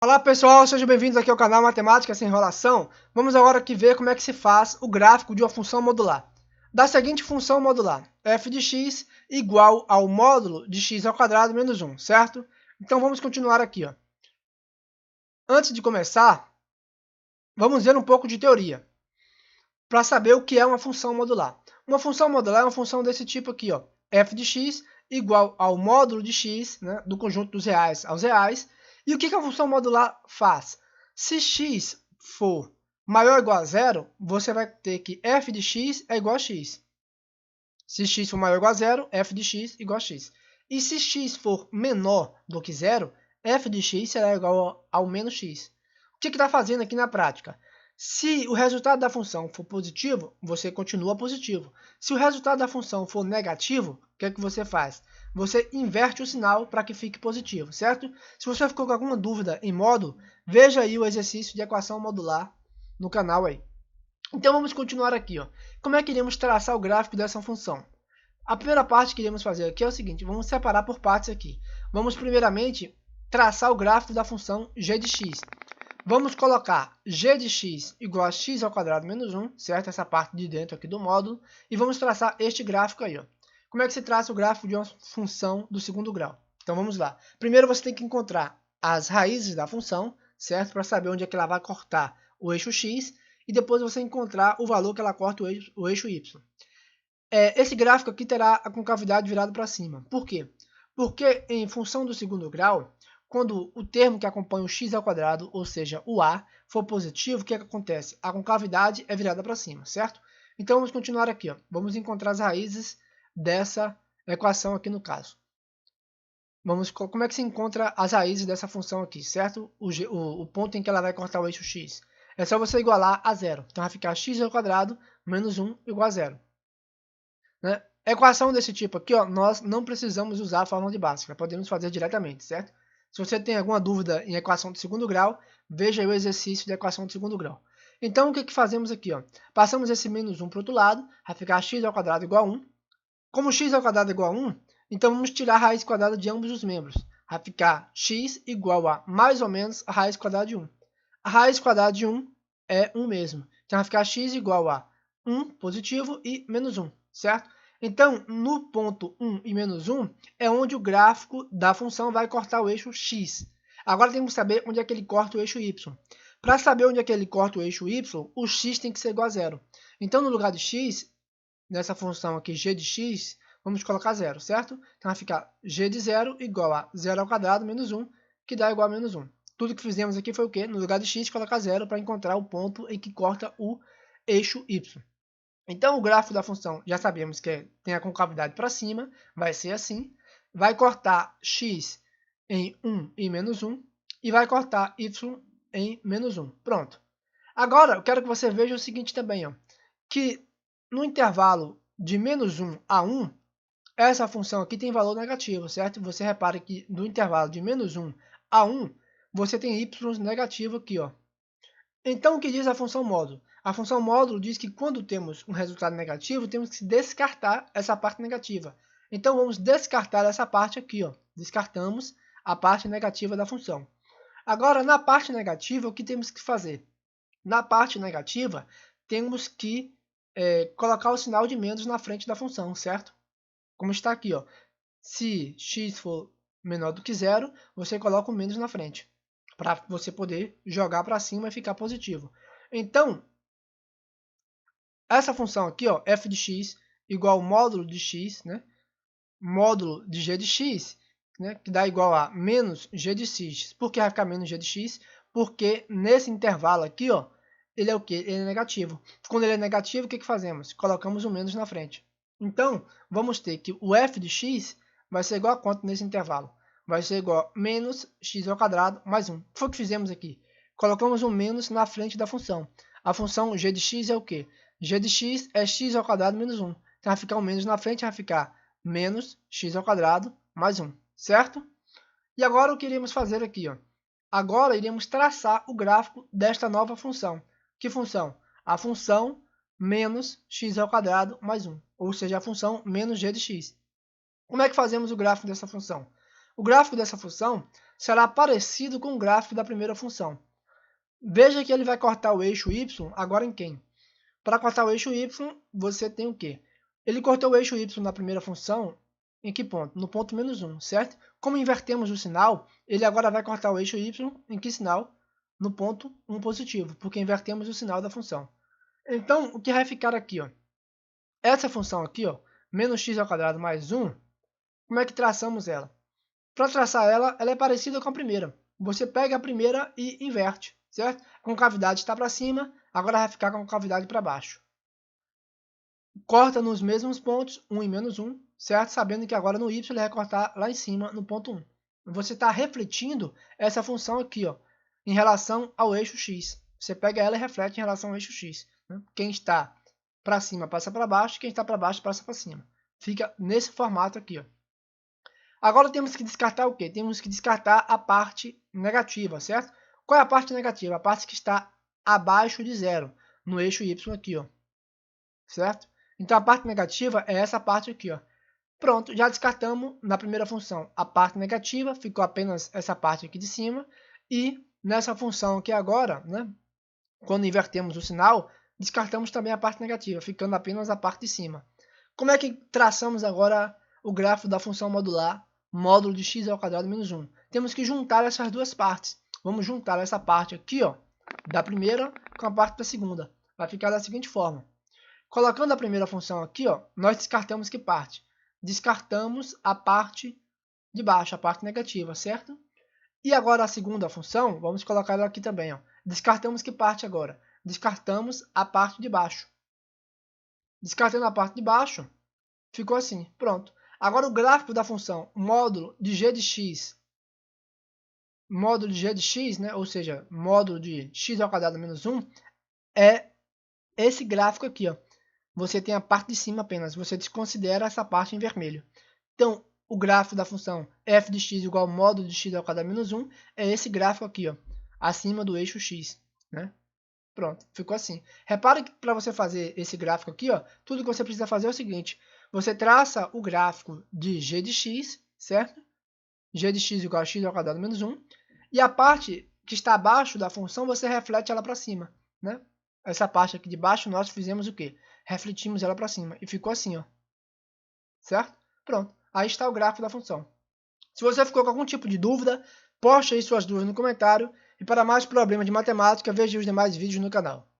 Olá pessoal, sejam bem-vindos aqui ao canal Matemática Sem Enrolação. Vamos agora aqui ver como é que se faz o gráfico de uma função modular. Da seguinte função modular, f de x igual ao módulo de x ao quadrado menos 1, certo? Então vamos continuar aqui. Antes de começar, vamos ver um pouco de teoria, para saber o que é uma função modular. Uma função modular é uma função desse tipo aqui, f de x igual ao módulo de x, né, do conjunto dos reais aos reais. E o que a função modular faz? Se x for maior ou igual a zero, você vai ter que f de x é igual a x. Se x for maior ou igual a zero, f de x igual a x. E se x for menor do que zero, f de x será igual ao menos x. O que está fazendo aqui na prática? Se o resultado da função for positivo, você continua positivo. Se o resultado da função for negativo, o que você faz? Você inverte o sinal para que fique positivo, certo? Se você ficou com alguma dúvida em módulo, veja aí o exercício de equação modular no canal aí. Então vamos continuar aqui. Como é que iremos traçar o gráfico dessa função? A primeira parte que iremos fazer aqui é o seguinte, vamos separar por partes aqui. Vamos primeiramente traçar o gráfico da função g de x. Vamos colocar g de x igual a x ao quadrado menos 1, certo? Essa parte de dentro aqui do módulo. E vamos traçar este gráfico aí. Como é que se traça o gráfico de uma função do segundo grau? Então vamos lá. Primeiro você tem que encontrar as raízes da função, certo? Para saber onde é que ela vai cortar o eixo x. E depois você encontrar o valor que ela corta o eixo y. Esse gráfico aqui terá a concavidade virada para cima. Por quê? Porque em função do segundo grau, quando o termo que acompanha o x ao quadrado, ou seja, o a, for positivo, o que acontece? A concavidade é virada para cima, certo? Então vamos continuar aqui. Vamos encontrar as raízes dessa equação aqui no caso. Como é que se encontra as raízes dessa função aqui, certo? O ponto em que ela vai cortar o eixo x. É só você igualar a zero. Então vai ficar x ao quadrado menos 1 igual a zero. Né? Equação desse tipo aqui, nós não precisamos usar a fórmula de Bhaskara, podemos fazer diretamente, certo? Se você tem alguma dúvida em equação de segundo grau, veja aí o exercício de equação de segundo grau. Então, o que fazemos aqui? Passamos esse menos 1 para o outro lado, vai ficar x ao quadrado igual a 1. Como x ao quadrado é igual a 1, então vamos tirar a raiz quadrada de ambos os membros. Vai ficar x igual a mais ou menos a raiz quadrada de 1. A raiz quadrada de 1 é 1 mesmo. Então vai ficar x igual a 1 positivo e menos 1, certo? Então, no ponto 1 e menos 1 é onde o gráfico da função vai cortar o eixo x. Agora temos que saber onde é que ele corta o eixo y. Para saber onde é que ele corta o eixo y, o x tem que ser igual a zero. Então, no lugar de x, nessa função aqui g de x, vamos colocar zero, certo? Então vai ficar g de zero igual a zero ao quadrado menos 1, que dá igual a menos 1. Tudo que fizemos aqui foi o quê? No lugar de x, colocar zero para encontrar o ponto em que corta o eixo y. Então, o gráfico da função, já sabemos que tem a concavidade para cima, vai ser assim. Vai cortar x em 1 e menos 1, e vai cortar y em menos 1. Pronto. Agora, eu quero que você veja o seguinte também, que no intervalo de menos 1 a 1, essa função aqui tem valor negativo, certo? Você repara que no intervalo de menos 1 a 1, você tem y negativo aqui, Então, o que diz a função módulo? A função módulo diz que quando temos um resultado negativo, temos que descartar essa parte negativa. Então, vamos descartar essa parte aqui. Descartamos a parte negativa da função. Agora, na parte negativa, o que temos que fazer? Na parte negativa, temos que colocar o sinal de menos na frente da função, certo? Como está aqui. Se x for menor do que zero, você coloca o menos na frente, para você poder jogar para cima e ficar positivo. Então, essa função aqui, f de x igual ao módulo de x, né? Módulo de g de x, né? Que dá igual a menos g de x. Por que vai ficar menos g de x? Porque nesse intervalo aqui, ele é o quê? Ele é negativo. Quando ele é negativo, o que fazemos? Colocamos o menos na frente. Então, vamos ter que o f de x vai ser igual a quanto nesse intervalo? Vai ser igual a menos x ao quadrado mais 1. O que foi que fizemos aqui? Colocamos um menos na frente da função. A função g de x é o quê? G de x é x ao quadrado menos 1. Então, vai ficar um menos na frente, vai ficar menos x ao quadrado mais 1, certo? E agora o que iremos fazer aqui? Agora iremos traçar o gráfico desta nova função. Que função? A função menos x ao quadrado mais 1, ou seja, a função menos g de x. Como é que fazemos o gráfico dessa função? O gráfico dessa função será parecido com o gráfico da primeira função. Veja que ele vai cortar o eixo y agora em quem? Para cortar o eixo y, você tem o quê? Ele cortou o eixo y na primeira função em que ponto? No ponto -1, certo? Como invertemos o sinal, ele agora vai cortar o eixo y em que sinal? No ponto 1 positivo, porque invertemos o sinal da função. Então, o que vai ficar aqui? Ó? Essa função aqui, ó, menos x² mais 1, como é que traçamos ela? Para traçar ela, ela é parecida com a primeira. Você pega a primeira e inverte, certo? A concavidade está para cima, agora vai ficar com a concavidade para baixo. Corta nos mesmos pontos, 1 e -1, certo? Sabendo que agora no y ele vai cortar lá em cima, no ponto 1. Você está refletindo essa função aqui, ó, em relação ao eixo x. Você pega ela e reflete em relação ao eixo x. Né? Quem está para cima passa para baixo, quem está para baixo passa para cima. Fica nesse formato aqui. Ó. Agora temos que descartar o quê? Temos que descartar a parte negativa, certo? Qual é a parte negativa? A parte que está abaixo de zero, no eixo y aqui, ó. Certo? Então a parte negativa é essa parte aqui, ó. Pronto, já descartamos na primeira função a parte negativa, ficou apenas essa parte aqui de cima. E nessa função aqui agora, né, quando invertemos o sinal, descartamos também a parte negativa, ficando apenas a parte de cima. Como é que traçamos agora o gráfico da função modular, módulo de x² menos 1? Temos que juntar essas duas partes. Vamos juntar essa parte aqui, ó, da primeira com a parte da segunda. Vai ficar da seguinte forma. Colocando a primeira função aqui, ó, nós descartamos que parte? Descartamos a parte de baixo, a parte negativa, certo? E agora a segunda função, vamos colocar ela aqui também. Ó. Descartamos que parte agora? Descartamos a parte de baixo. Descartando a parte de baixo, ficou assim, pronto. Agora o gráfico da função módulo de g de x, né, ou seja, módulo de x² menos 1, é esse gráfico aqui. Ó. Você tem a parte de cima apenas, você desconsidera essa parte em vermelho. Então, o gráfico da função f de x igual ao módulo de x² menos 1 é esse gráfico aqui, ó, acima do eixo x. Né? Pronto, ficou assim. Repare que para você fazer esse gráfico aqui, ó, tudo que você precisa fazer é o seguinte. Você traça o gráfico de g de x, certo? G de x igual a x² menos 1. E a parte que está abaixo da função, você reflete ela para cima. Né? Essa parte aqui de baixo, nós fizemos o quê? Refletimos ela para cima. E ficou assim, ó. Certo? Pronto. Aí está o gráfico da função. Se você ficou com algum tipo de dúvida, poste aí suas dúvidas no comentário. E para mais problemas de matemática, veja os demais vídeos no canal.